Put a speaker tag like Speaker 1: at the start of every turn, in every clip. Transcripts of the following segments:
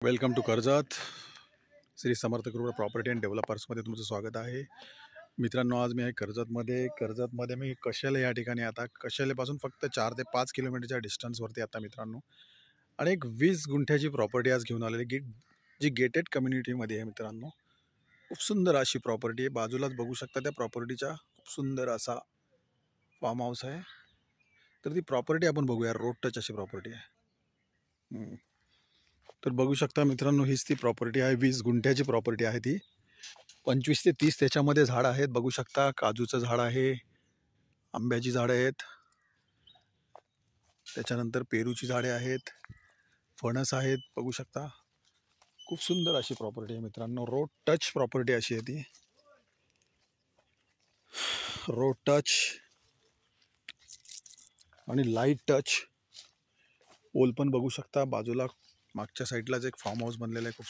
Speaker 1: Welcome to Karjat. Shri Samarth Griha property and डेव्हलपर्समध्ये तुमचं स्वागत आहे. मित्रांनो, आज मी आहे कर्जतमध्ये मी कशाले या ठिकाणी आता कशालेपासून फक्त 4 ते 5 किलोमीटरच्या डिस्टन्सवरती आता मित्रांनो, आणि एक 20 गुंठ्याची प्रॉपर्टी आज घेऊन आलेली जी गेटेड कम्युनिटीमध्ये आहे मित्रांनो. खूप सुंदर अशी प्रॉपर्टी आहे. बाजूलाच बघू शकता त्या प्रॉपर्टीच्या खूप सुंदर असा फार्म हाऊस आहे. तर ती प्रॉपर्टी आपण बघूया. रोड टच अशी प्रॉपर्टी आहे. तर बघू शकता मित्रांनो, हीच ती प्रॉपर्टी आहे. 20 गुंठ्याची प्रॉपर्टी आहे ती. 25 ते 30 त्याच्यामध्ये झाडं आहेत. बघू शकता काजूचं झाड आहे, आंब्याची झाडं आहेत, त्याच्यानंतर पेरूची झाडे आहेत, फणस आहेत. बघू शकता खूप सुंदर अशी प्रॉपर्टी आहे मित्रांनो. रोड टच प्रॉपर्टी अशी आहे ती. रोड टच आणि लाईट टच. पोल पण बघू शकता. बाजूला मागच्या साईडलाच एक फार्म हाऊस बनलेला आहे. खूप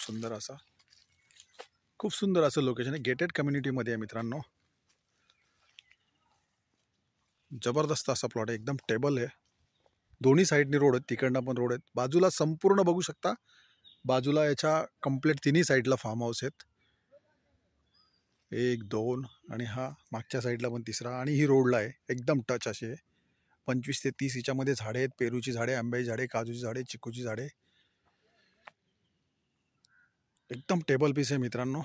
Speaker 1: सुंदर असं लोकेशन आहे. गेटेड कम्युनिटीमध्ये आहे मित्रांनो. जबरदस्त असा प्लॉट आहे. एकदम टेबल आहे. दोन्ही साईडनी रोड आहेत. तिकडनं पण रोड आहेत. बाजूला संपूर्ण बघू शकता. बाजूला याच्या कंप्लीट तिन्ही साईडला फार्म हाऊस आहेत. 1, 2 आणि हा मागच्या साईडला पण तिसरा, आणि ही रोडला आहे. एकदम टच अशी आहे. 25 ते 30 याच्यामध्ये झाडे आहेत. पेरूची झाडे, आंब्याची झाडे, काजूची झाडे, चिकूची झाडे. एकदम टेबल पीस आहे मित्रांनो.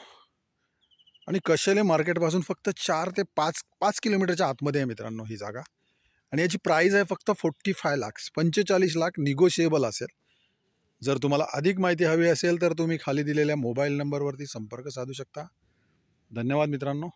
Speaker 1: आणि कशेले मार्केटपासून फक्त 4 ते 5 किलोमीटरच्या आतमध्ये आहे मित्रांनो ही जागा. आणि याची प्राईस आहे फक्त 45 लाख, 45 लाख निगोशिएबल असेल. जर तुम्हाला अधिक माहिती हवी असेल तर तुम्ही खाली दिलेल्या मोबाईल नंबरवरती संपर्क साधू शकता. धन्यवाद मित्रांनो.